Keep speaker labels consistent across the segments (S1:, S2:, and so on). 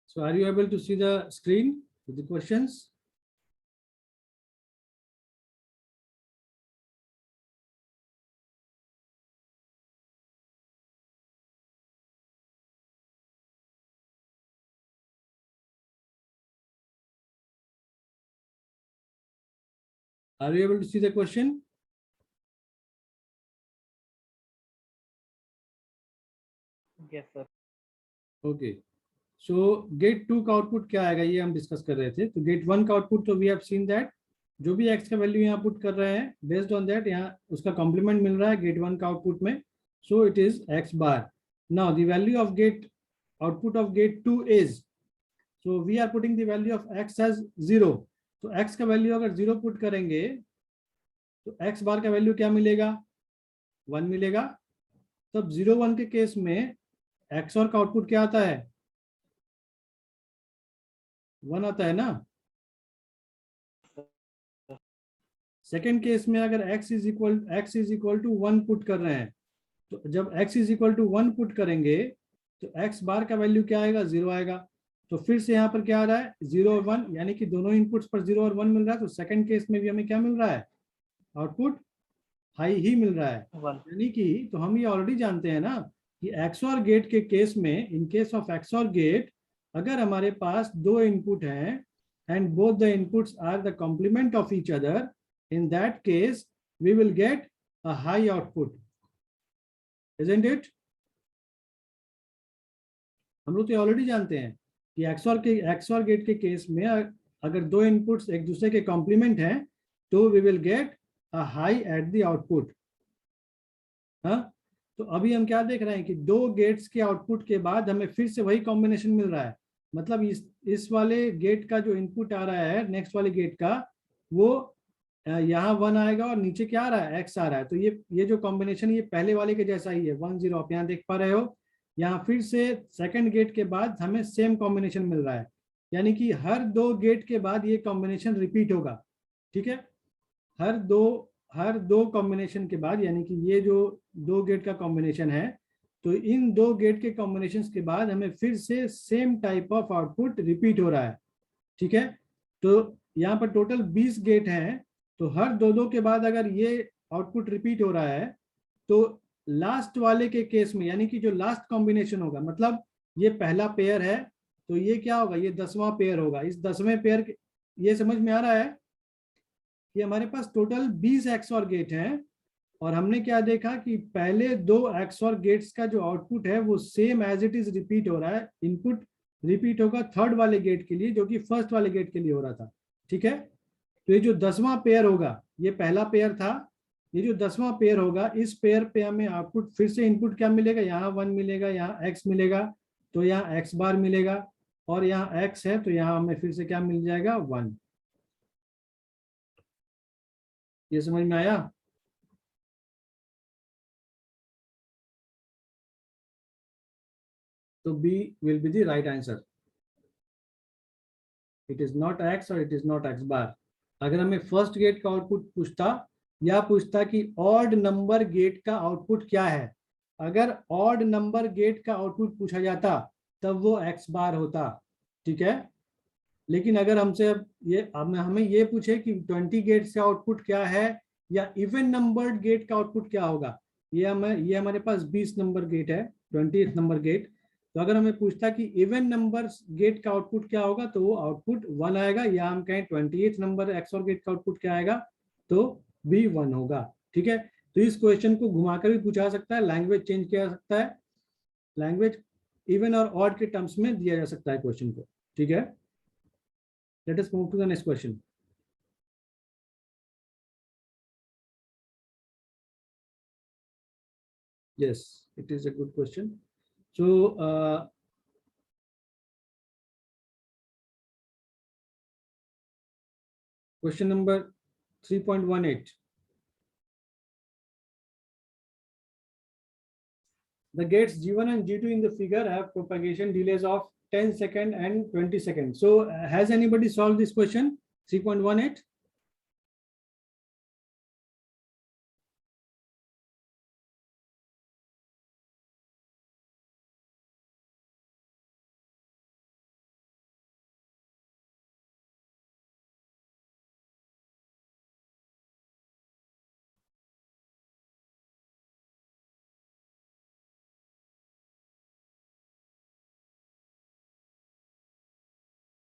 S1: So are you able to see the screen with the questions? Are you able to see the question?
S2: Yes, sir.
S1: Okay. So gate 2 का output क्या आएगा ये हम discuss कर रहे थे. तो गेट 1 का आउटपुट तो वी हैव सीन दैट जो भी x का वैल्यू यहाँ पुट कर रहे हैं बेस्ड ऑन दैट यहाँ उसका कॉम्प्लीमेंट मिल रहा है गेट 1 का आउटपुट में. So it is x bar. Now the value of gate output of gate 2 is, so we are putting the value of x as 0. तो x का वैल्यू अगर 0 put करेंगे तो x बार का वैल्यू क्या मिलेगा? 1 मिलेगा. तब 0 1 के केस में x और का आउटपुट क्या आता है? 1 आता है ना. सेकेंड केस में अगर x is equal to 1 put कर रहे हैं तो जब x is equal to 1 put करेंगे तो x बार का वैल्यू क्या आएगा? 0 आएगा. तो फिर से यहाँ पर क्या आ रहा है? 0 और 1, यानी कि दोनों इनपुट्स पर 0 और 1 मिल रहा है. तो सेकंड केस में भी हमें क्या मिल रहा है? आउटपुट हाई ही मिल रहा है. यानी कि तो हम ये ऑलरेडी जानते हैं ना कि XOR गेट के केस में, in case of XOR gate, अगर हमारे पास दो इनपुट हैं and both the inputs are the complement of each other, in that case we will get a high output, isn't it? हम लोग तो ऑलरेडी जानते हैं कि XOR गेट के केस में अगर दो इनपुट्स एक दूसरे के कॉम्प्लीमेंट हैं तो we will get a high at the output. हाँ, तो अभी हम क्या देख रहे हैं कि दो गेट्स के आउटपुट के बाद हमें फिर से वही कॉम्बिनेशन मिल रहा है. मतलब इस वाले गेट का जो इनपुट आ रहा है नेक्स्ट वाले गेट का, वो यहाँ 1 आएगा और नीचे क्या आ रहा है? x आ रहा है. तो ये जो कॉम्बिनेशन ये पहले वाले के जैसा ही है, 1 0. आप यहाँ देख पा रहे हो. यहाँ फिर से सेकंड गेट के बाद हमें सेम कॉम्बिनेशन मिल रहा है. यानी कि हर दो गेट के बाद ये कॉम्बिनेशन रिपीट होगा. ठीक है, हर दो कॉम्बिनेशन के बाद, यानी कि ये जो दो गेट का कॉम्बिनेशन है, तो इन दो गेट के कॉम्बिनेशन के बाद हमें फिर से same type of output repeat हो रहा है. ठीक है, तो यहाँ पर टोटल 20 गेट हैं. तो हर दो के बाद अगर ये आउटपुट रिपीट हो रहा है तो लास्ट वाले के केस में, यानी कि जो लास्ट कॉम्बिनेशन होगा, मतलब ये पहला पेयर है तो ये क्या होगा? ये 10वां पेयर होगा. इस 10वें पेयर, ये समझ में आ रहा है कि हमारे पास टोटल 20 XOR गेट हैं और हमने क्या देखा कि पहले दो XOR गेट्स का जो आउटपुट है वो same as it is repeat हो रहा है. इनपुट रिपीट होगा थर्ड वाले गेट के लिए जो कि फर्स्ट वाले गेट के लिए हो रहा था. ठीक है, तो ये जो 10वां पेयर होगा, ये पहला पेयर था, ये जो 10वां पेयर होगा, इस पेयर पे हमें आउटपुट फिर से इनपुट क्या मिलेगा? यहाँ 1 मिलेगा, यहाँ x मिलेगा, तो यहाँ x बार मिलेगा, और यहाँ x है तो यहाँ हमें फिर से क्या मिल जाएगा? 1. ये समझ में आया? तो B will be the right answer. It is not x और it is not x बार. अगर हमें फर्स्ट गेट का आउटपुट पूछता या पूछता कि ऑड नंबर गेट का आउटपुट क्या है, अगर ऑड नंबर गेट का आउटपुट पूछा जाता तब वो x बार होता. ठीक है, लेकिन अगर हमसे अब हमें ये पूछे कि 20 गेट से आउटपुट क्या है या इवन नंबर्ड गेट का आउटपुट क्या होगा, ये हमारे पास 20 नंबर गेट है, 20th नंबर गेट. तो अगर हमें पूछता कि इवन नंबर गेट का आउटपुट क्या होगा तो वो आउटपुट 1 आएगा, या हम कहें 20th नंबर XOR गेट का आउटपुट क्या आएगा तो भी 1 होगा. ठीक है, तो इस क्वेश्चन को घुमाकर भी पूछा सकता है, लैंग्वेज चेंज किया जा सकता है, लैंग्वेज इवन और ऑड के टर्म्स में दिया जा सकता है क्वेश्चन को. ठीक है, let us move to the next question. Yes, it is a good question. So question number 3.18. The gates G1 and G2 in the figure have propagation delays of 10 seconds and 20 seconds. So has anybody solved this question? 3.18.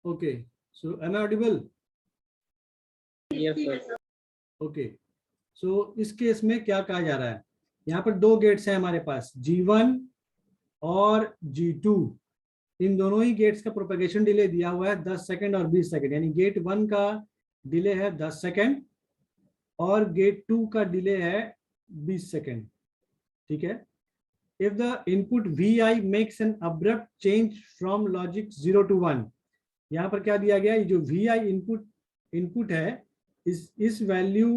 S1: Okay, so am I audible?
S2: Yes, sir.
S1: Okay, so इस case में क्या कहा जा रहा है, यहाँ पर दो गेट्स हैं हमारे पास, G1 और G2। इन दोनों ही गेट्स का प्रोपेगेशन डिले दिया हुआ है 10 सेकंड और 20 सेकंड, यानी गेट 1 का डिले है 10 सेकंड और गेट 2 का डिले है 20 सेकंड। ठीक है, if the input vi makes an abrupt change from logic 0 to 1, यहाँ पर क्या दिया गया है, जो vi इनपुट है, इस वैल्यू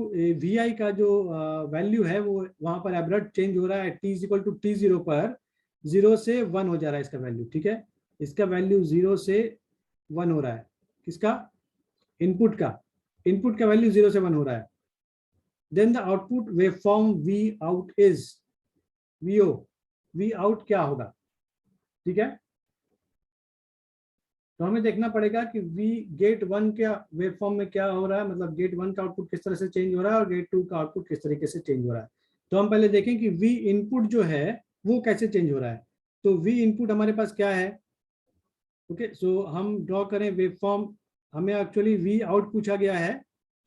S1: vi का जो वैल्यू है वो वहां पर abrupt चेंज हो रहा है t इक्वल टू t0 पर 0 से 1 हो जा रहा है इसका वैल्यू। ठीक है, इसका वैल्यू 0 से 1 हो रहा है, किसका, इनपुट का वैल्यू 0 से 1 हो रहा है। Then the output waveform v out is vo, v out क्या होगा। ठीक है, तो हमें देखना पड़ेगा कि गेट 1 के वेवफॉर्म में क्या हो रहा है, मतलब गेट 1 का आउटपुट किस तरह से चेंज हो रहा है और गेट 2 का आउटपुट किस तरीके से चेंज हो रहा है। तो हम पहले देखें कि v इनपुट जो है वो कैसे चेंज हो रहा है। तो v इनपुट हमारे पास क्या है, ओके, सो हम ड्रॉ करें वेवफॉर्म। हमें एक्चुअली v आउट पूछा गया है,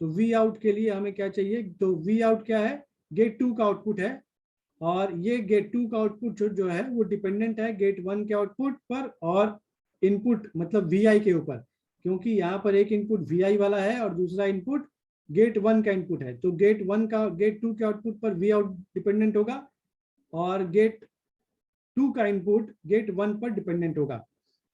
S1: तो v आउट के लिए हमें क्या चाहिए, तो v आउट क्या है, गेट 2 का आउटपुट है, और ये गेट 2 का आउटपुट जो है वो डिपेंडेंट है गेट 1 के आउटपुट पर और इनपुट मतलब vi के ऊपर, क्योंकि यहाँ पर एक इनपुट vi वाला है और दूसरा इनपुट गेट 1 का इनपुट है। तो गेट 1 का गेट 2 के आउटपुट पर v आउट डिपेंडेंट होगा और गेट 2 का इनपुट गेट 1 पर डिपेंडेंट होगा।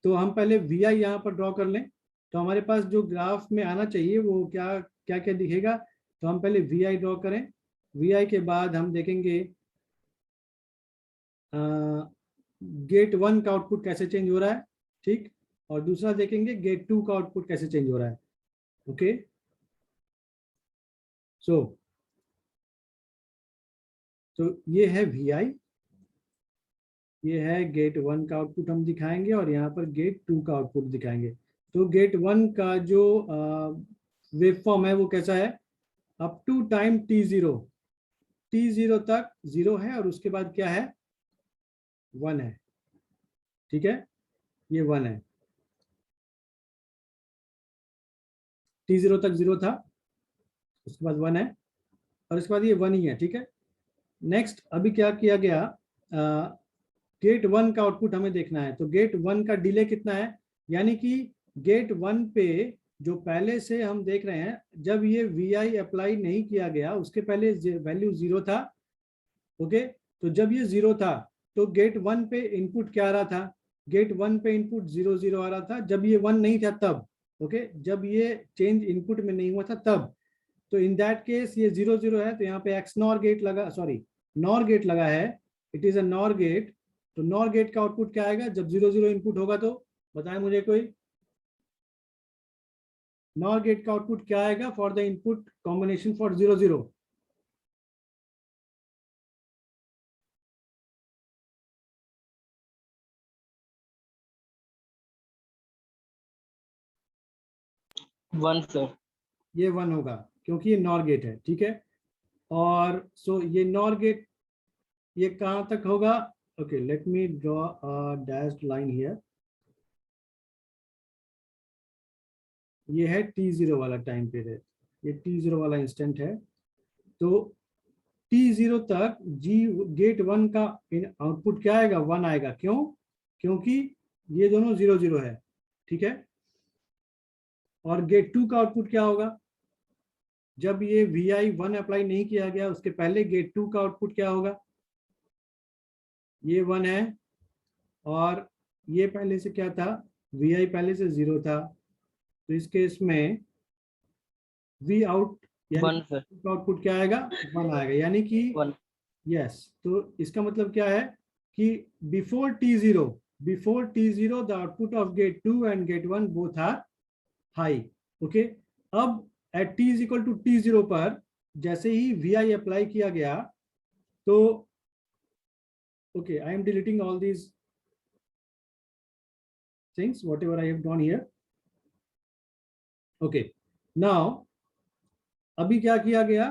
S1: तो हम पहले vi यहाँ पर ड्रॉ कर लें, तो हमारे पास जो ग्राफ में आना चाहिए वो क्या क्या क्या दिखेगा। तो हम पहले vi ड्रॉ करें, vi के बाद हम देखेंगे गेट 1 का आउटपुट कैसे चेंज हो रहा है, ठीक, और दूसरा देखेंगे गेट 2 का आउटपुट कैसे चेंज हो रहा है। ओके, सो तो ये है vi, ये है गेट 1 का आउटपुट हम दिखाएंगे और यहाँ पर गेट 2 का आउटपुट दिखाएंगे। तो गेट 1 का जो वेवफॉर्म है वो कैसा है, अप टू टाइम t0 तक 0 है और उसके बाद क्या है, 1 है। ठीक है, ये 1 है, t0 तक 0 था, उसके बाद 1 है और इसके बाद ये 1 ही है। ठीक है, नेक्स्ट अभी क्या किया गया, गेट 1 का आउटपुट हमें देखना है। तो गेट 1 का डिले कितना है, यानी कि गेट 1 पे जो पहले से हम देख रहे हैं, जब ये vi अप्लाई नहीं किया गया उसके पहले वैल्यू 0 था। ओके, तो जब ये 0 था तो गेट 1 पे इनपुट क्या आ रहा था, गेट 1 पे इनपुट 0 0 आ रहा था जब ये 1 नहीं था तब। ओके, जब ये चेंज इनपुट में नहीं हुआ था तब। तो इन दैट केस ये 0 0 है, तो यहाँ पे XNOR गेट लगा, सॉरी नॉर गेट लगा है, it is a NOR gate. तो नॉर गेट का आउटपुट क्या आएगा जब 0 0 इनपुट होगा, तो बताएं मुझे कोई, नॉर गेट का आउटपुट क्या आएगा for the input combination for 0 0।
S2: One, sir.
S1: ये 1 होगा क्योंकि ये नॉर गेट है। ठीक है, और सो ये नॉर गेट ये कहां तक होगा, okay let me draw a dashed line here. ये है t0 वाला टाइम पीरियड, ये t0 वाला इंस्टेंट है। तो t0 तक गेट 1 का आउटपुट क्या आएगा, 1 आएगा। क्यों, क्योंकि ये दोनों 0 0 है। ठीक है, और गेट 2 का आउटपुट क्या होगा, जब ये vi 1 अप्लाई नहीं किया गया उसके पहले गेट 2 का आउटपुट क्या होगा, ये 1 है और ये पहले से क्या था, vi पहले से 0 था। तो इस केस में v out
S2: One, sir.
S1: Output क्या आएगा, 1 आएगा, यानी कि
S2: One.
S1: यस। तो इसका मतलब क्या है कि before t0 the output of gate 2 and gate 1 both are high. Okay, अब at t is equal to t0 पर जैसे ही vi अप्लाई किया गया, तो okay I am deleting all these things whatever I have done here. Okay, now अभी क्या किया गया,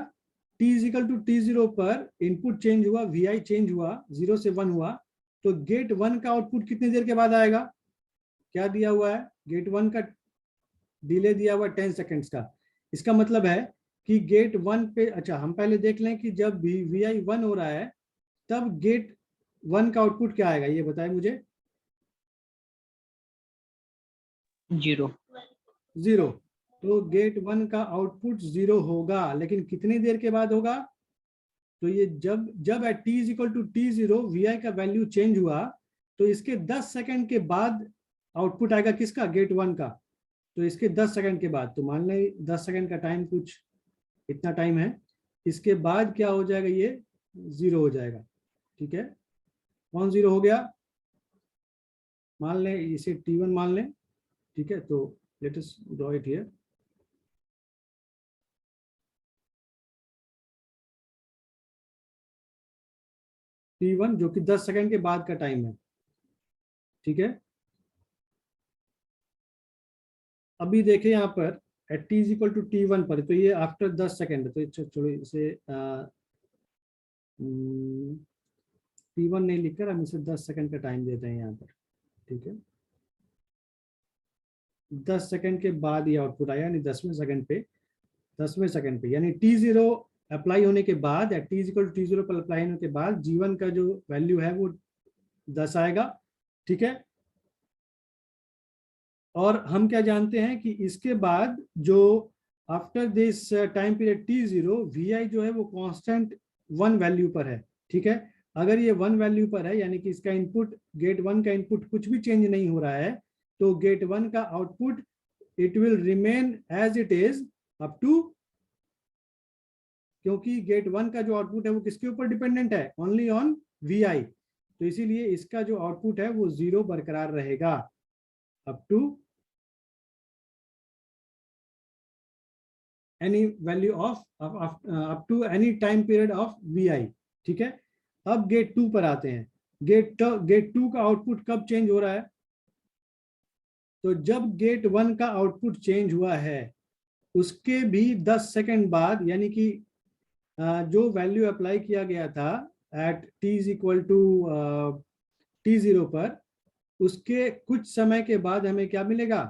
S1: t is equal to t0 पर इनपुट चेंज हुआ, vi चेंज हुआ, 0 से 1 हुआ। तो गेट 1 का आउटपुट कितनी देर के बाद आएगा, क्या दिया हुआ है, गेट 1 का डिले दिया हुआ 10 सेकेंड्स का। इसका मतलब है कि गेट 1 पे, अच्छा हम पहले देख लें कि जब VI 1 हो रहा है तब गेट 1 का आउटपुट क्या आएगा, ये बताएं मुझे।
S2: 0।
S1: 0। तो गेट 1 का आउटपुट 0 होगा, लेकिन कितनी देर के बाद होगा? तो ये जब जब at t is equal to T0 VI का वैल्यू चेंज हुआ तो इसके 10 सेकंड के बाद आउटपुट आएगा किसका, गेट 1 का। तो इसके 10 सेकंड के बाद, तो मान लें 10 सेकंड का टाइम, कुछ इतना टाइम है, इसके बाद क्या हो जाएगा, ये 0 हो जाएगा। ठीक है, कौन 0 हो गया? मान लें इसे T1 मान लें। ठीक है, तो let us draw it here. T1 जो कि 10 सेकंड के बाद का टाइम है। ठीक है, अभी देखें यहाँ पर at t is equal to T1 पर, तो ये आफ्टर 10 सेकंड, तो चलो इसे T1 नहीं लिखकर हम इसे 10 सेकंड का टाइम देते हैं यहाँ पर। ठीक है, 10 सेकंड के बाद ये आउटपुट आया, यानी 10वें सेकंड पे, यानी T0 अप्लाई होने के बाद, at t is equal to T0 पर अप्लाई होने के बाद G1 का जो वैल्यू है वो 10 आएगा। ठीक है, और हम क्या जानते हैं कि इसके बाद जो after this time period T0 VI जो है वो कांस्टेंट 1 वैल्यू पर है। ठीक है, अगर ये 1 वैल्यू पर है, यानी कि इसका इनपुट, गेट 1 का इनपुट कुछ भी चेंज नहीं हो रहा है, तो गेट 1 का output it will remain as it is up to, क्योंकि गेट 1 का जो आउटपुट है वो किसके ऊपर डिपेंडेंट है, ओनली ऑन VI। तो इसीलिए इसका जो आउटपुट है वो 0 बरकरार रहेगा up to any value of up to any time period of VI। ठीक है, अब गेट 2 पर आते हैं। गेट 2 का आउटपुट कब चेंज हो रहा है? तो जब गेट 1 का आउटपुट चेंज हुआ है उसके भी 10 सेकंड बाद, यानी कि जो वैल्यू अप्लाई किया गया था at t is equal to T0 पर, उसके कुछ समय के बाद हमें क्या मिलेगा?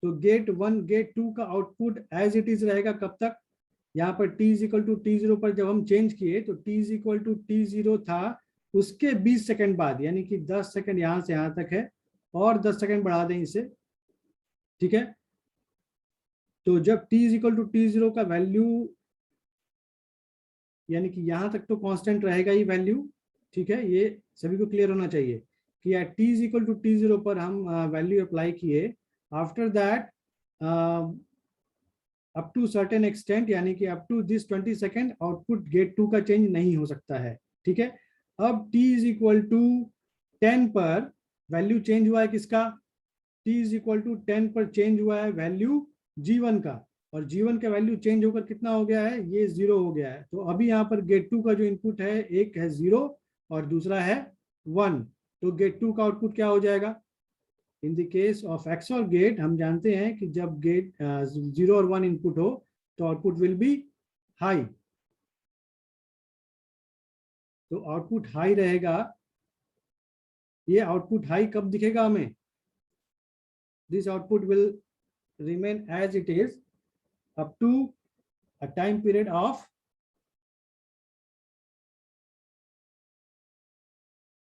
S1: तो गेट 2 का आउटपुट एज इट इज रहेगा कब तक? यहाँ पर t is equal to T0 पर जब हम चेंज किए तो t is equal to T0 था, उसके 20 सेकंड बाद, यानी कि 10 सेकंड यहाँ से यहाँ तक है, और 10 सेकंड बढ़ा दें इसे। ठीक है, तो जब t is equal to T0 का वैल्यू, यानी कि यहाँ तक तो कांस्टेंट रहेगा ही वैल्यू। ठीक है, ये सभी को क्लियर होना चाहिए कि at t is equal to T0 पर हम वैल्यू अप्लाई किए, after that up to certain extent, यानी कि up to this 20 second output gate 2 का चेंज नहीं हो सकता है। ठीक है, अब t इज इक्वल टू 10 पर वैल्यू चेंज हुआ है किसका? t इज इक्वल टू 10 पर चेंज हुआ है वैल्यू G1 का, और G1 का वैल्यू चेंज होकर कितना हो गया है? ये 0 हो गया है। तो अभी यहाँ पर गेट 2 का जो इनपुट है, एक है 0 और दूसरा है 1, तो गेट 2 का आउटपुट क्या हो जाएगा? In the case of XOR gate हम जानते हैं कि जब गेट 0 और 1 इनपुट हो तो आउटपुट विल बी हाई। तो आउटपुट हाई रहेगा। ये आउटपुट हाई कब दिखेगा हमें? This output will remain as it is up to a time period of,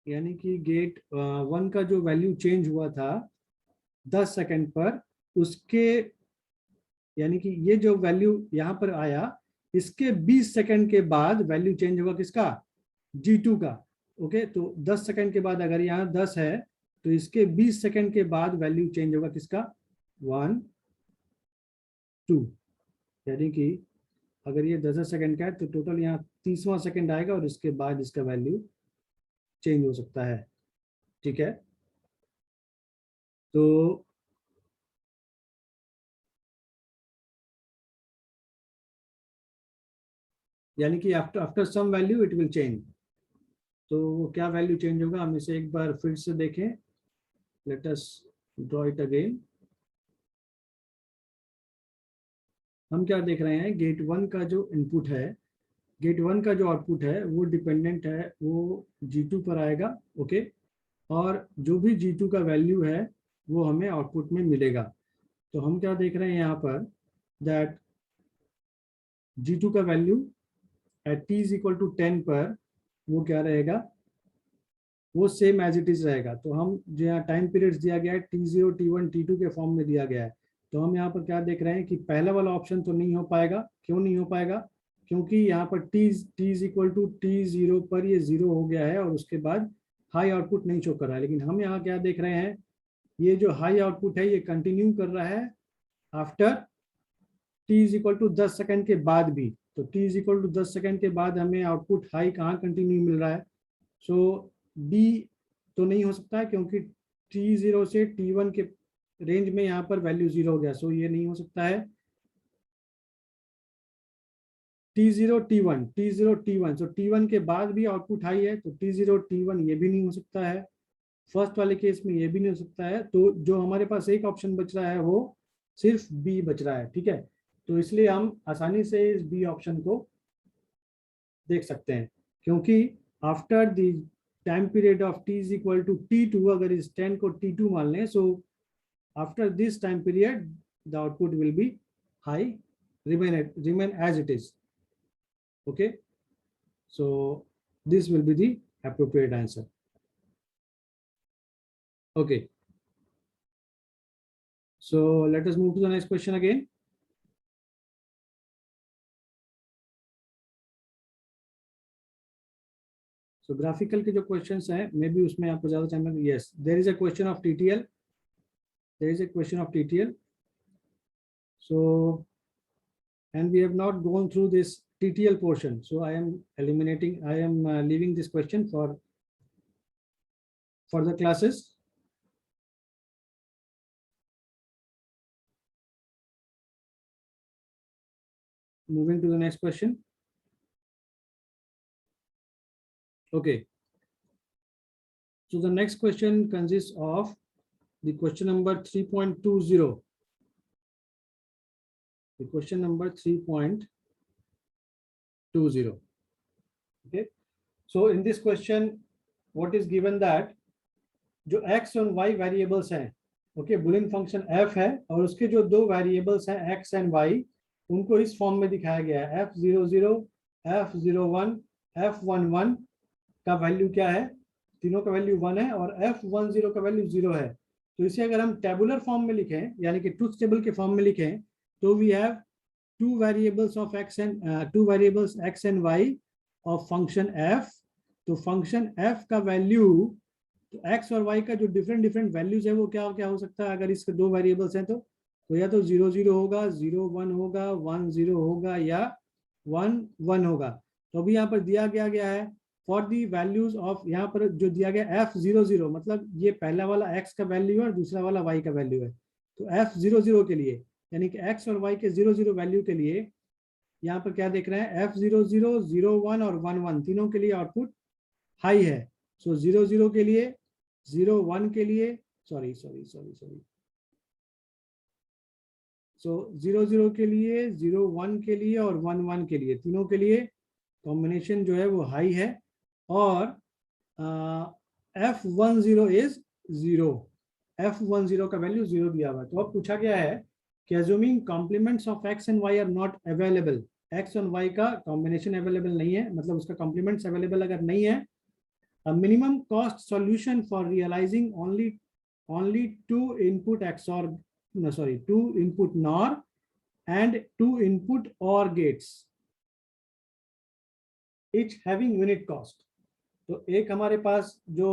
S1: यानी कि गेट 1 का जो वैल्यू चेंज हुआ था 10 सेकंड पर, उसके, यानी कि ये जो वैल्यू यहाँ पर आया इसके 20 सेकंड के बाद वैल्यू चेंज होगा किसका? G2 का। ओके, तो 10 सेकंड के बाद अगर यहाँ 10 है तो इसके 20 सेकंड के बाद वैल्यू चेंज होगा किसका? 1 2, यानी कि अगर ये 10 सेकंड का है तो टोटल यहाँ 30वां सेकंड आएगा और इसके बाद इसका वैल्यू चेंज हो सकता है। ठीक है, तो यानी कि after some value it will change. तो वो क्या वैल्यू चेंज होगा, हम इसे एक बार फिर से देखें। Let us draw it again. हम क्या देख रहे हैं, गेट 1 का जो इनपुट है, गेट 1 का जो आउटपुट है वो डिपेंडेंट है, वो G2 पर आएगा। ओके, और जो भी G2 का वैल्यू है वो हमें आउटपुट में मिलेगा। तो हम क्या देख रहे हैं यहाँ पर, दैट G2 का value at t is equal to 10 पर वो क्या रहेगा, वो सेम एज इट इज रहेगा। तो हम जो यहाँ टाइम पीरियड्स दिया गया है T0, T1, T2 के फॉर्म में दिया गया है। तो हम यहाँ पर क्या देख रहे हैं कि पहला वाला ऑप्शन तो नहीं हो पाएगा। क्यों नहीं हो पाएगा? क्योंकि यहाँ पर t is equal to T0 पर ये 0 हो गया है और उसके बाद हाई आउटपुट नहीं शो कर रहा है। लेकिन हम यहाँ क्या देख रहे हैं, ये जो हाई आउटपुट है ये कंटिन्यू कर रहा है after t is equal to 10 second के बाद भी। तो t is equal to 10 second के बाद हमें आउटपुट हाई कहाँ कंटिन्यू मिल रहा है? सो डी तो नहीं हो सकता है क्योंकि T0 से T1 के रेंज में यहाँ पर वैल्यू 0 हो गया। सो ये नहीं हो सकता है। T0 T1 सो T1 के बाद भी आउटपुट हाई है, तो T0 T1 ये भी नहीं हो सकता है। फर्स्ट वाले केस में ये भी नहीं हो सकता है। तो जो हमारे पास एक ऑप्शन बच रहा है वो सिर्फ बी बच रहा है। ठीक है, तो इसलिए हम आसानी से इस बी ऑप्शन को देख सकते हैं, क्योंकि after the time period of t is equal to T2, अगर इस 10 को T2 मान लें, so after this time period the output will be high, remain as it is. Okay, so this will be the appropriate answer. Okay, so let us move to the next question again. So graphical के जो questions हैं, may be उसमें आपको ज्यादा time लगे। Yes, there is a question of TTL. There is a question of TTL. So, and we have not gone through this TTL portion. So I am eliminating, I am leaving this question for the classes. Moving to the next question. Okay. So the next question consists of the question number 3.20. The question number 3.20. Okay. So in this question, what is given that जो x और y variables हैं, okay, boolean function f है और उसके जो दो variables हैं x and y, उनको इस फॉर्म में दिखाया गया है। f00, f01, f11 का वैल्यू क्या है? तीनों का वैल्यू 1 है और f10 का वैल्यू 0 है। तो इसे अगर हम टेबुलर फॉर्म में लिखें, यानी कि ट्रूथ टेबल के फॉर्म में लिखें, तो we have two variables x and y of function f. तो फंक्शन f का वैल्यू, तो x और y का जो डिफरेंट वैल्यूज है वो क्या हो सकता है अगर इसके दो वेरिएबल्स हैं? तो या तो 0 होगा, 0 1 होगा, 1 0 होगा या 1 1 होगा। तो अभी यहाँ पर दिया गया है फॉर दी वैल्यूज ऑफ, यहाँ पर जो दिया गया f00, मतलब ये पहला वाला x का वैल्यू है और दूसरा वाला y का वैल्यू है। तो f00 के लिए, यानी कि x और y के 0 वैल्यू के लिए यहाँ पर क्या देख रहे हैं, f00, 0 1 और 1 1 तीनों के लिए आउटपुट हाई है। सो 0 के लिए, 0 1 के लिए, सॉरी सो 0 के लिए, 0 1 के लिए और 1 1 के लिए, तीनों के लिए कॉम्बिनेशन जो है वो हाई है। और f10 इज 0, f10 का वैल्यू 0 दिया हुआ है। तो अब पूछा गया है कि assuming complements of x and y are not available, x और y का कॉम्बिनेशन अवेलेबल नहीं है, मतलब उसका कॉम्प्लीमेंट्स अवेलेबल अगर नहीं है, a minimum cost solution for realizing only two input NOR and two input OR gates, each having unit cost. तो एक हमारे पास जो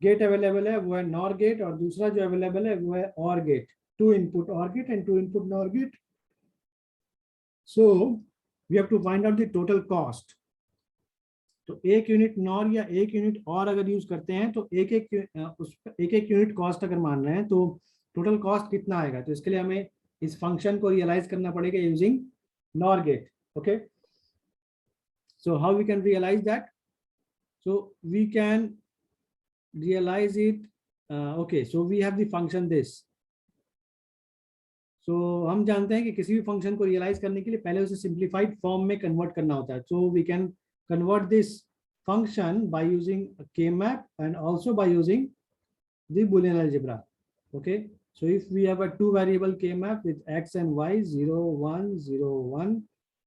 S1: गेट अवेलेबल है वो है NOR गेट और दूसरा जो अवेलेबल है वो है OR gate, two input OR gate and two input NOR gate. So we have to find out the total cost. तो एक यूनिट NOR या एक यूनिट OR अगर यूज करते हैं तो एक एक यूनिट कॉस्ट अगर मान रहे हैं तो टोटल कॉस्ट कितना आएगा? तो इसके लिए हमें इस फंक्शन को रियलाइज करना पड़ेगा using NOR gate. Okay, so how we can realize that? So we can realize it, okay, so we have the function this. So हम जानते हैं कि किसी भी फंक्शन को रियलाइज करने के लिए पहले उसे सिंप्लीफाइड फॉर्म में कन्वर्ट करना होता है। So we can convert this function by using K-map and also by using the Boolean algebra. Okay, so if we have a two variable K map with x and y 0 1 0 1,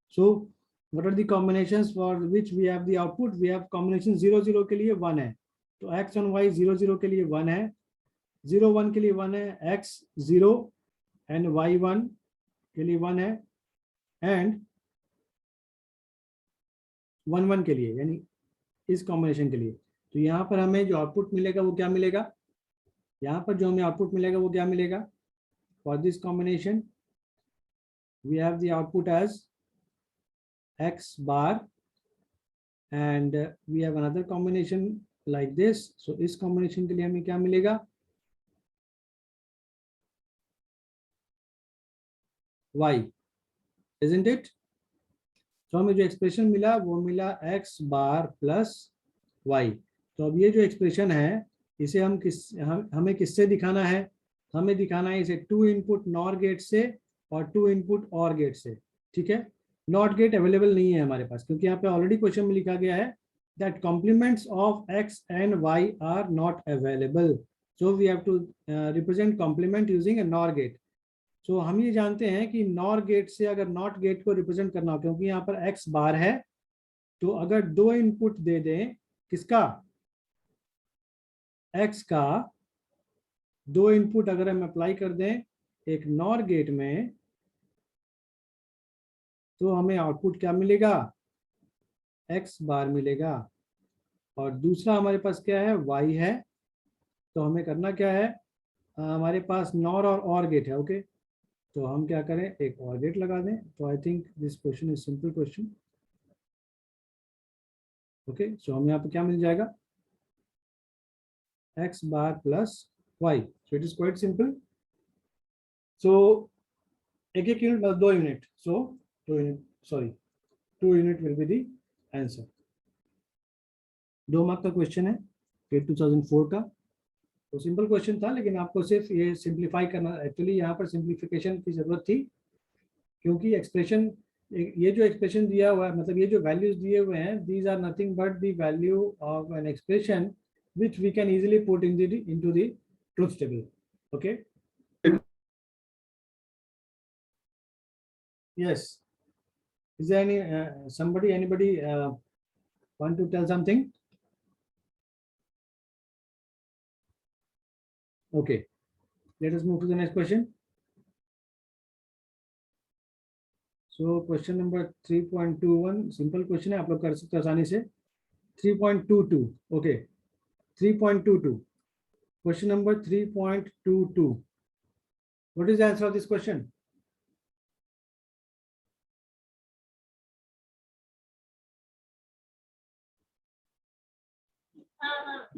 S1: so what are the combinations for which we have the output? We have combination 0 0 के लिए 1 है, तो x and y 0 0 के लिए 1 है, 0 1 के लिए 1 है, x 0 and y 1 के लिए 1 है, and 1 1 के लिए, यानी इस कॉम्बिनेशन के लिए. तो यहाँ पर हमें जो आउटपुट मिलेगा वो क्या मिलेगा? यहाँ पर जो हमें आउटपुट मिलेगा वो क्या मिलेगा? For this combination we have the output as x bar and we have another combination like this. So इस combination के लिए हमें क्या मिलेगा? y, isn't it? तो हमें जो एक्सप्रेशन मिला वो मिला x बार प्लस y. तो अब ये जो एक्सप्रेशन है इसे हमें किससे दिखाना है? हमें दिखाना है इसे 2 इनपुट नॉर गेट से और 2 इनपुट और गेट से. ठीक है, नॉट गेट अवेलेबल नहीं है हमारे पास, क्योंकि यहाँ पे ऑलरेडी क्वेश्चन में लिखा गया है that complements of x and y are not available, so we have to represent complement using a NOR gate. So हम ये जानते हैं कि नॉर गेट से अगर नॉट गेट को रिप्रेजेंट करना हो, क्योंकि यहाँ पर x बार है, तो अगर 2 इनपुट दे दें, किसका? x का 2 इनपुट अगर हम अप्लाई कर दें एक नॉर गेट में, तो हमें आउटपुट क्या मिलेगा? x बार मिलेगा. और दूसरा हमारे पास क्या है? y है. तो हमें करना क्या है? हमारे पास नॉर और गेट है. ओके, तो हम क्या करें? एक और गेट लगा दें. तो I think this question is simple question. Okay, so हमें यहाँ पे क्या मिल जाएगा? x bar plus y. So it is quite simple. So एक यूनिट मतलब 2 unit. So 2 unit will be the answer. 2 mark का क्वेश्चन है, ये 2004 का. तो सिंपल क्वेश्चन था, लेकिन आपको सिर्फ ये सिंप्लीफाई करना, एक्चुअली यहाँ पर सिंप्लीफिकेशन की जरूरत थी, क्योंकि एक्सप्रेशन, ये जो एक्सप्रेशन दिया हुआ है, मतलब ये जो वैल्यूज दिए हुए हैं, these are nothing but the value of an expression which we can easily put into the truth table. Okay, yes, is there anybody want to tell something? Okay, let us move to the next question. So question number 3.21 simple question है, आप लोग कर सकते हो आसानी से. 3.22 okay, 3.22 question number 3.22. What is the answer of this question?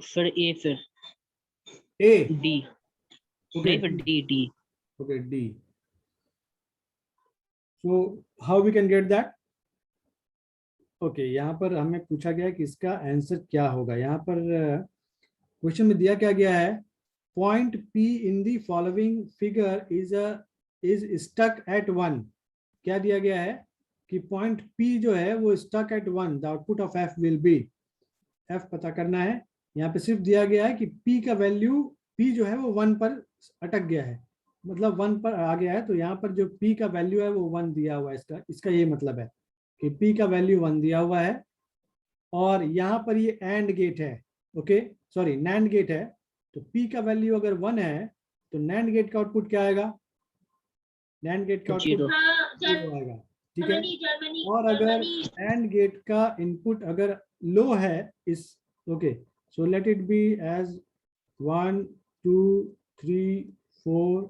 S2: Sir A, फिर
S1: A,
S2: D.
S1: okay,
S2: नहीं, फिर D.
S1: okay, D. So how we can get that? Okay, यहाँ पर हमें पूछा गया है कि इसका आंसर क्या होगा. यहाँ पर क्वेश्चन में दिया क्या गया है? Point P in the following figure is stuck at 1. क्या दिया गया है कि पॉइंट P जो है वो stuck at 1, the output of F will be. F पता करना है. यहाँ पे सिर्फ दिया गया है कि P का वैल्यू, P जो है वो 1 पर अटक गया है, मतलब 1 पर आ गया है. तो यहाँ पर जो P का वैल्यू है वो 1 दिया हुआ है. इसका ये मतलब है कि P का वैल्यू 1 दिया हुआ है, और यहाँ पर ये एंड गेट है. ओके, सॉरी, नैंड गेट है. तो P का वैल्यू अगर 1 है तो नैंड गेट का आउटपुट क्या आएगा? नैंड गेट का आउटपुट 0 आएगा. ठीक है, और अगर एंड गेट का इनपुट अगर लो है इस, okay, so let it be as 1 2 3 4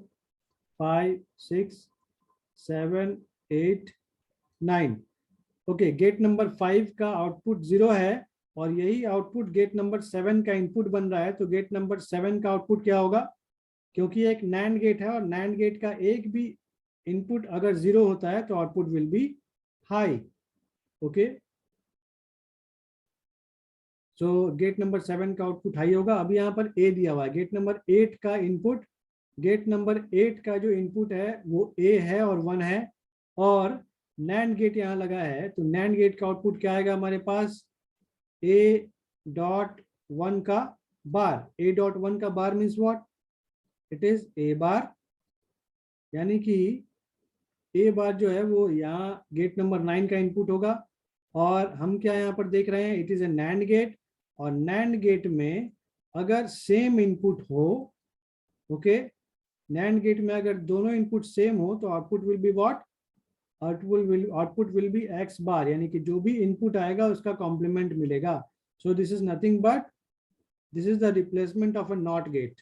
S1: 5 6 7 8 9. Okay, gate number 5 का आउटपुट 0 है, और यही आउटपुट गेट नंबर 7 का इनपुट बन रहा है. तो गेट नंबर 7 का आउटपुट क्या होगा? क्योंकि एक नैंड गेट है और नैंड गेट का एक भी इनपुट अगर 0 होता है तो output will be high. Okay, so gate number 7 का आउटपुट हाई होगा. अभी यहाँ पर A दिया हुआ है. गेट नंबर 8 का इनपुट, गेट नंबर 8 का जो इनपुट है वो A है और 1 है, और नैंड गेट यहाँ लगा है. तो नैंड गेट का आउटपुट क्या आएगा हमारे पास? A.1 का बार, a.1 का बार means what, it is a बार, यानी कि a बार जो है वो यहाँ गेट नंबर 9 का इनपुट होगा। और हम क्या यहाँ पर देख रहे हैं, it is a NAND gate, और नैंड गेट में अगर सेम इनपुट हो, ओके, नैंड गेट में अगर दोनों इनपुट सेम हो तो output will be what, output will be x bar, यानी कि जो भी इनपुट आएगा उसका कॉम्प्लीमेंट मिलेगा। So this is nothing but this is the replacement of a NOT gate.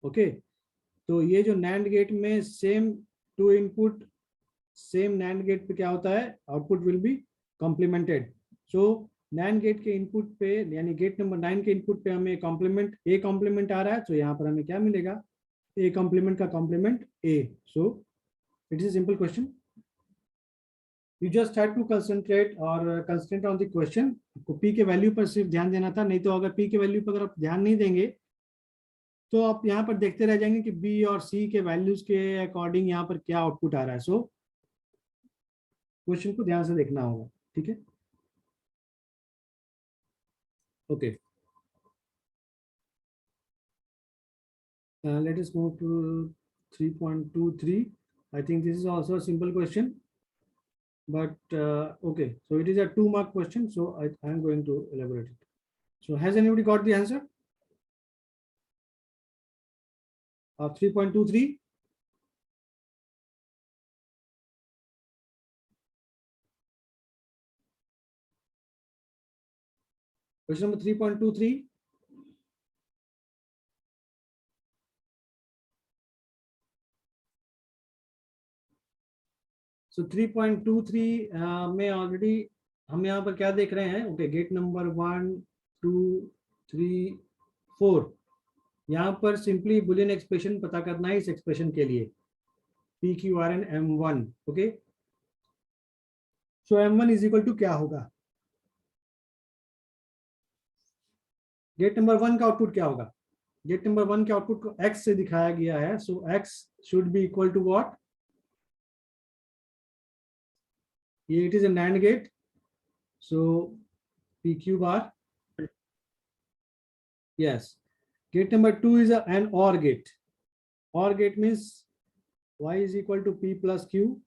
S1: Okay, तो ये जो नैंड गेट में same two input, same NAND gate पे क्या होता है, output will be complemented. So NAND gate के इनपुट पे, यानी गेट नंबर 9 के इनपुट पे हमें कॉम्प्लीमेंट ए कॉम्प्लीमेंट आ रहा है, तो यहाँ पर हमें क्या मिलेगा, ए कॉम्प्लीमेंट का complement A. So it is a simple question. You just had to concentrate on the question. आपको p के वैल्यू पर सिर्फ ध्यान देना था, नहीं तो अगर p के वैल्यू पर अगर आप ध्यान नहीं देंगे तो आप यहाँ पर देखते रह जाएंगे कि b और c के वैल्यूज के अकॉर्डिंग यहाँ पर क्या आउटपुट आ रहा है। सो क्वेश्चन को ध्यान से देखना होगा, ठीक है। Okay, let us move to 3.23. I think this is also a simple question, but okay, so it is a 2-mark question, so I am going to elaborate it. So has anybody got the answer of 3.23? Question number 3.23. So 3.23 में already हम यहाँ पर क्या देख रहे हैं, okay, gate number 1 2 3 4, यहाँ पर सिंपली बुलियन एक्सप्रेशन पता करना है इस एक्सप्रेशन के लिए, P Q R and M1। Okay, so M1 is equal to क्या होगा, गेट नंबर 1 का आउटपुट क्या होगा, गेट नंबर 1 के आउटपुट को x से दिखाया गया है, so x should be equal to what, ये it is a NAND gate, so PQ bar, yes. Gate number 2 is an OR gate. OR gate means y is equal to p plus q.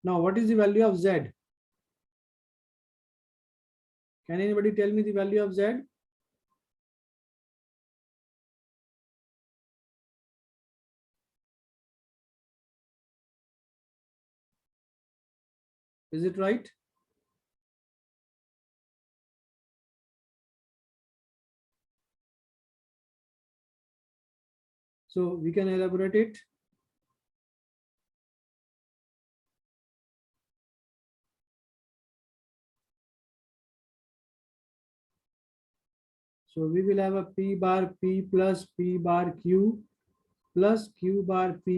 S1: Now what is the value of z? Can anybody tell me the value of z? Is it right? So we can elaborate it. So we will have a p bar p plus p bar q plus q bar p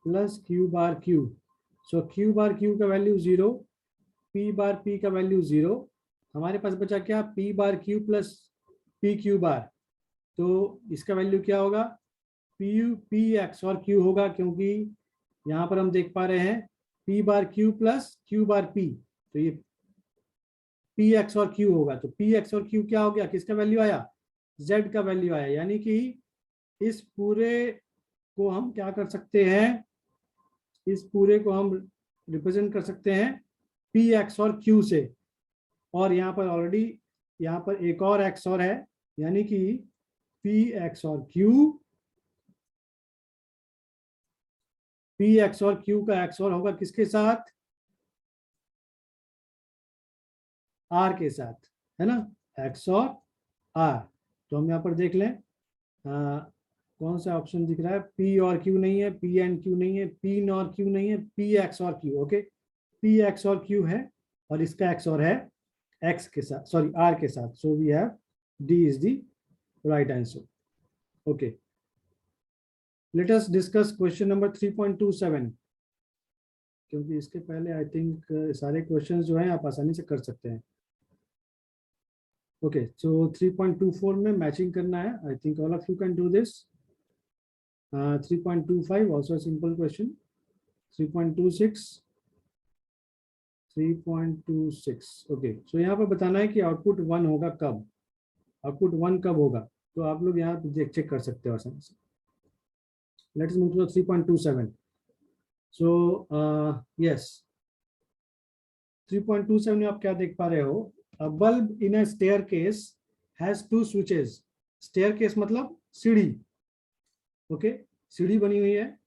S1: plus q bar q. So q bar q का value 0, p bar p का value 0, हमारे पास बचा क्या, p bar q plus p q bar, तो इसका value क्या होगा, p x और q होगा, क्योंकि यहाँ पर हम देख पा रहे हैं p बार q प्लस q बार p, तो ये p x और q होगा, तो p x और q क्या हो गया, किसका वैल्यू आया, z का वैल्यू आया, यानी कि इस पूरे को हम क्या कर सकते हैं, इस पूरे को हम रिप्रेजेंट कर सकते हैं p x और q से, और यहाँ पर ऑलरेडी यहाँ पर एक और x और है, यानी कि p x और q, p x और q का x और होगा किसके साथ, r के साथ, है ना, x और r। तो हम यहाँ पर देख लें कौन सा ऑप्शन दिख रहा है, p और q नहीं है, p एंड q नहीं है, p और q नहीं है, p x और q, ओके, p x और q है, और इसका x और है x के साथ, सॉरी r के साथ, so we have d is the right answer. Okay, let us discuss question number 3.27, क्योंकि इसके पहले आई थिंक सारे क्वेश्चंस जो हैं आप आसानी से कर सकते हैं। ओके, सो 3.24 में मैचिंग करना है, I think all of you can do this. 3.25 also a simple question, 3.26, 3.26 okay. So यहाँ पर बताना है कि आउटपुट 1 होगा कब, आउटपुट 1 कब होगा, तो आप लोग यहाँ पे चेक कर सकते हो आसानी से। Let's move to 3.27। So yes 3.27 में आप क्या देख पा रहे हो, a bulb in a staircase has 2 switches. Staircase मतलब सीढ़ी, ओके, सीढ़ी बनी हुई है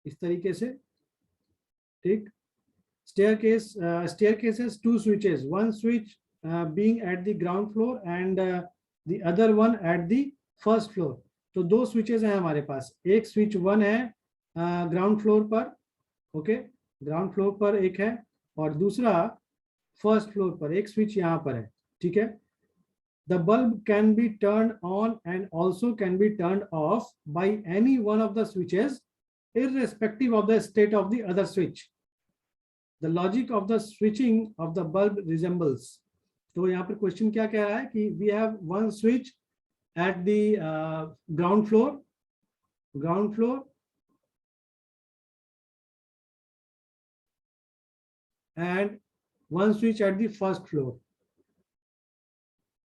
S1: इस तरीके से, ठीक। staircase has 2 switches, one switch being at the ground floor and the other one at the first floor। तो 2 switches हैं हमारे पास, एक switch 1 है ग्राउंड फ्लोर पर, ओके, ग्राउंड फ्लोर पर एक है, और दूसरा फर्स्ट फ्लोर पर, एक स्विच यहाँ पर है, ठीक है। The bulb can be turned on and also can be turned off by any one of the switches irrespective of the state of the other switch। The logic of the switching of the bulb resembles। तो यहाँ पर question क्या कह रहा है कि we have one switch at the ground floor and one switch at the first floor,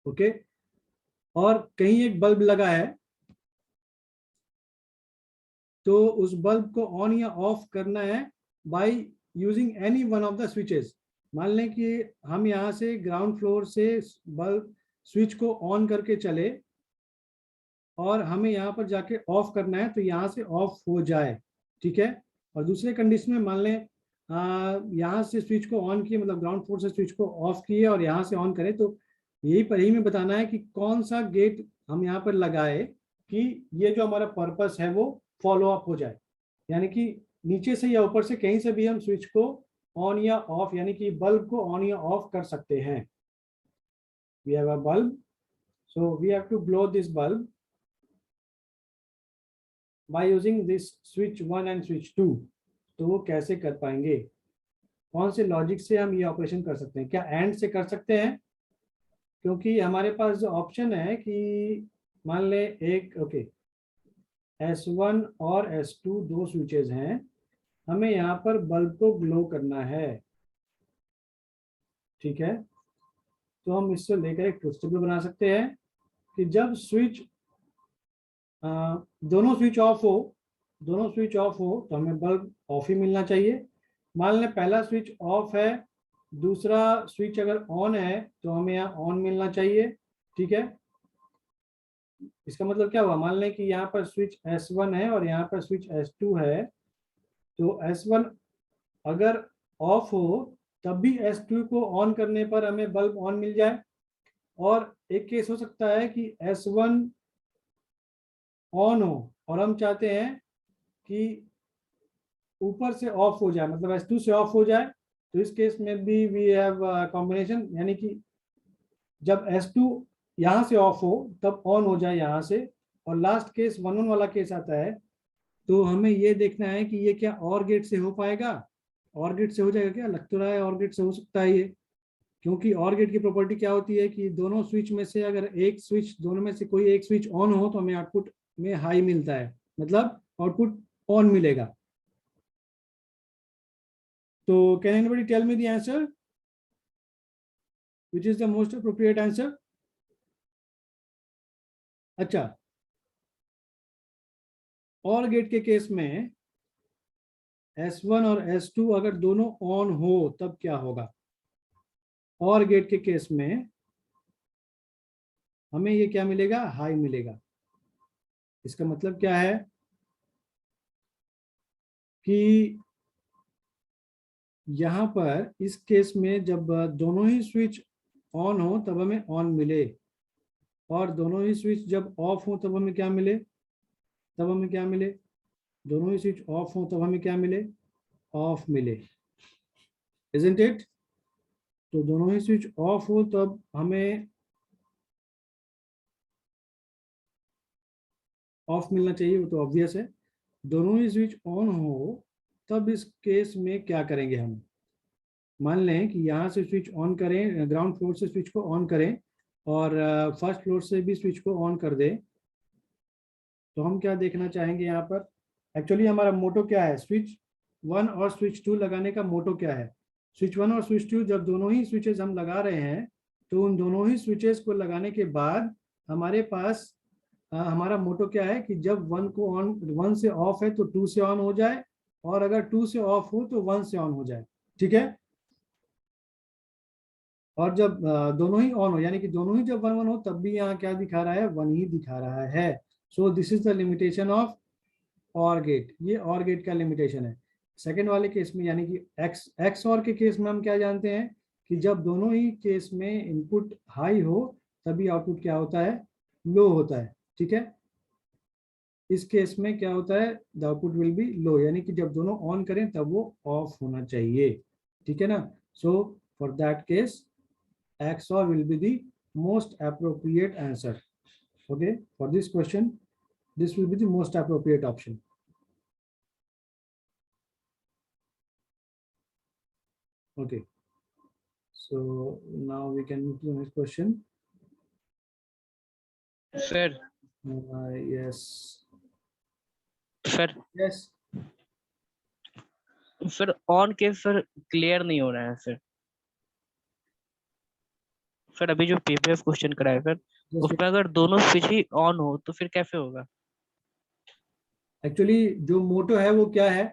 S1: okay. और कहीं एक बल्ब लगा है, तो उस बल्ब को ऑन या ऑफ करना है by using any one of the switches. मान लें कि हम यहाँ से ग्राउंड फ्लोर से बल्ब स्विच को ऑन करके चले और हमें यहाँ पर जाके ऑफ करना है, तो यहाँ से ऑफ हो जाए, ठीक है। और दूसरे कंडीशन में मान लें यहाँ से स्विच को ऑन किए, मतलब ग्राउंड फ्लोर से स्विच को ऑफ किए और यहाँ से ऑन करें, तो यही में बताना है कि कौन सा गेट हम यहाँ पर लगाए कि ये जो हमारा पर्पस है वो फॉलो अप हो जाए। यानी कि नीचे से या ऊपर से कहीं से भी हम स्विच को ऑन या ऑफ, यानी कि बल्ब को ऑन या ऑफ कर सकते हैं। We have a bulb, so we have to blow this bulb by using this switch 1 and switch 2। तो वो कैसे कर पाएंगे, कौन से लॉजिक से हम ये ऑपरेशन कर सकते हैं? क्या एंड से कर सकते हैं? क्योंकि हमारे पास जो ऑप्शन है कि मान ले एक, ओके, S1 और S2 दो स्विचेस हैं, हमें यहाँ पर बल्ब को ग्लो करना है, ठीक है। तो हम इससे लेकर एक ट्विस्ट टेबल बना सकते हैं कि जब स्विच दोनों स्विच ऑफ हो तो हमें बल्ब ऑफ ही मिलना चाहिए। मान लें पहला स्विच ऑफ है, दूसरा स्विच अगर ऑन है तो हमें यहाँ ऑन मिलना चाहिए, ठीक है। इसका मतलब क्या हुआ, मान लें कि यहाँ पर स्विच S1 है और यहाँ पर स्विच S2 है, तो S1 अगर ऑफ हो तब भी S2 को ऑन करने पर हमें बल्ब ऑन मिल जाए। और एक केस हो सकता है कि S1 ऑन हो और हम चाहते हैं कि ऊपर से ऑफ हो जाए, मतलब S2 से ऑफ हो जाए, तो इस केस में भी वी हैव कॉम्बिनेशन, यानी कि जब S2 यहाँ से ऑफ हो तब ऑन हो जाए यहाँ से। और लास्ट केस 1-1 वाला केस आता है, तो हमें ये देखना है कि ये क्या और गेट से हो पाएगा, और गेट से हो जाएगा क्या? लग तो रहा है और गेट से हो सकता है ये, क्योंकि और गेट की प्रॉपर्टी क्या होती है कि दोनों स्विच में से अगर एक स्विच, दोनों में से कोई एक स्विच ऑन हो तो हमें आउटपुट में हाई मिलता है, मतलब आउटपुट ऑन मिलेगा। तो can anybody tell me the answer, which is the most appropriate answer? अच्छा, और गेट के केस में S1 और S2 अगर दोनों ऑन हो तब क्या होगा? और गेट के केस में हमें ये क्या मिलेगा, हाई मिलेगा। इसका मतलब क्या है कि यहाँ पर इस केस में जब दोनों ही स्विच ऑन हो तब हमें ऑन मिले, और दोनों ही स्विच जब ऑफ हो तब हमें क्या मिले, दोनों ही स्विच ऑफ हो तब हमें क्या मिले, ऑफ मिले, इजंट इट? तो दोनों ही स्विच ऑफ हो तब हमें ऑफ मिलना चाहिए, वो तो ऑब्वियस है। दोनों ही स्विच ऑन हो तब इस केस में क्या करेंगे हम? मान लें कि यहाँ से स्विच ऑन करें, ग्राउंड फ्लोर से स्विच को ऑन करें और फर्स्ट फ्लोर से भी स्विच को ऑन कर दें, तो हम क्या देखना चाहेंगे यहाँ पर? एक्चुअली हमारा मोटो क्या है, स्विच वन और स्विच 2 लगाने का मोटो क्या है? स्विच 1 और स्विच 2 जब दोनों ही स्विचेस हम लगा रहे हैं तो उन दोनों ही स्विचेस को लगाने के बाद हमारे पास हमारा मोटो क्या है कि जब 1 से ऑफ है तो 2 से ऑन हो जाए, और अगर 2 से ऑफ हो तो 1 से ऑन हो जाए। ठीक है, और जब दोनों ही ऑन हो, यानी कि दोनों ही जब 1 1 हो, तब भी यहाँ क्या दिखा रहा है? 1 ही दिखा रहा है। सो this is the limitation of और गेट। ये और गेट का लिमिटेशन है। सेकेंड वाले केस में, यानी कि एक्स और के केस में हम क्या जानते हैं कि जब दोनों ही केस में इनपुट हाई हो तभी आउटपुट क्या होता है? लो होता है। ठीक है, इस केस में क्या होता है? द आउटपुट विल बी लो, यानी कि जब दोनों ऑन करें तब वो ऑफ होना चाहिए। ठीक है ना? So for that case XOR will be the most appropriate answer. Okay, for this question, this will be the most appropriate option. Okay, so now we can move to the next question.
S2: Sir,
S1: Yes.
S2: sir,
S1: Yes.
S2: sir, on case sir clear नहीं हो रहा है sir. Sir अभी जो PPF question कराया sir,
S1: Just
S2: उसमें अगर दोनों स्विच ही ऑन हो तो फिर कैसे होगा?
S1: actually जो मोटो है वो क्या है?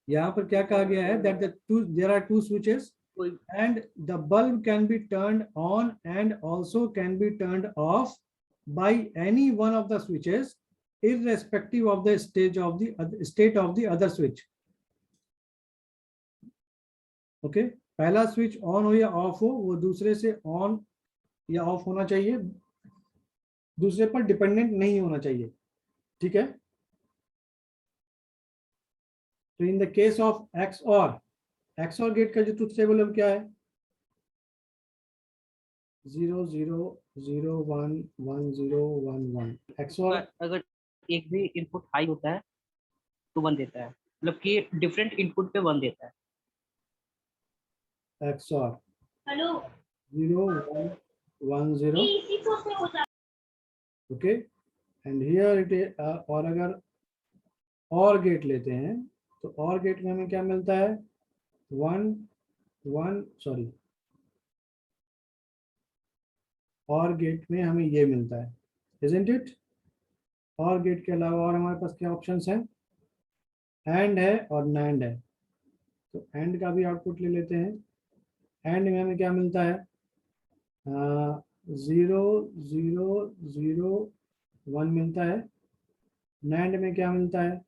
S1: यहाँ पर क्या कहा गया है? that there are two switches and the bulb can be turned on and also can be turned off by any one of the switches irrespective of the state of the other switch. Okay, पहला switch on हो या of हो, वो दूसरे से on या of होना चाहिए, दूसरे पर डिपेंडेंट नहीं होना चाहिए। ठीक है, तो in the case of XOR gate का जो ट्रुथ टेबल है क्या है? 0 0 0 1 1 0 1 1। XOR
S2: अगर एक भी इनपुट हाई होता है तो 1 देता है, मतलब कि डिफरेंट इनपुट पे 1 देता है।
S1: XOR
S2: hello
S1: 0 1 1 0। Okay, and here it is. और अगर और गेट लेते हैं तो और गेट में हमें क्या मिलता है? 1 1 सॉरी, और गेट में हमें ये मिलता है, इजंट इट? और गेट के अलावा और हमारे पास क्या ऑप्शंस हैं? एंड है और नैंड है, तो एंड का भी आउटपुट ले लेते हैं। एंड में हमें क्या मिलता है? 0 0 0 1 मिलता है। नैंड में क्या मिलता है?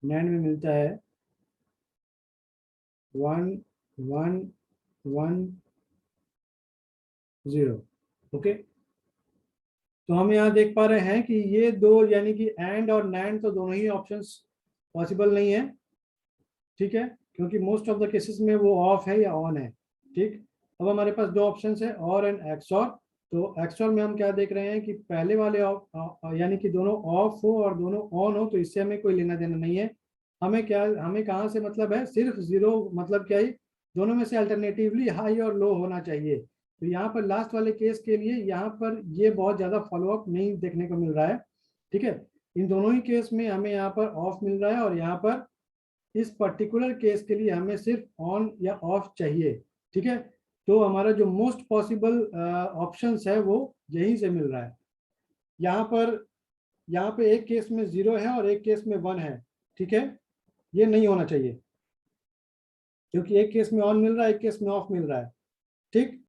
S1: नैंड में मिलता है 1 1 1 0। ओके, तो हम यहाँ देख पा रहे हैं कि ये दो, यानी कि एंड और नैंड, तो दोनों ही ऑप्शंस पॉसिबल नहीं है। ठीक है, क्योंकि मोस्ट ऑफ द केसेस में वो ऑफ है या ऑन है। ठीक, अब हमारे पास दो ऑप्शंस है, और एंड एक्सऑर। तो एक्सऑर में हम क्या देख रहे हैं कि पहले वाले यानी कि दोनों ऑफ हो और दोनों ऑन हो, तो इससे हमें कोई लेना देना नहीं है। हमें कहाँ से मतलब है? सिर्फ जीरो, मतलब क्या ही, दोनों में से अल्टरनेटिवली हाई और लो होना चाहिए। तो यहाँ पर लास्ट वाले केस के लिए यहाँ पर ये बहुत ज्यादा फॉलोअप नहीं देखने को मिल रहा है। ठीक है, इन दोनों ही केस में हमें यहाँ पर ऑफ मिल रहा है, और यहाँ पर इस पर्टिकुलर केस के लिए हमें सिर्फ ऑन या ऑफ चाहिए। ठीक है, तो हमारा जो मोस्ट पॉसिबल ऑप्शंस है वो यहीं से मिल रहा है। यहाँ पे एक केस में 0 है और एक केस में 1 है। ठीक है, ये नहीं होना चाहिए, क्योंकि एक केस में ऑन मिल रहा है, एक केस में ऑफ मिल रहा है। ठीक,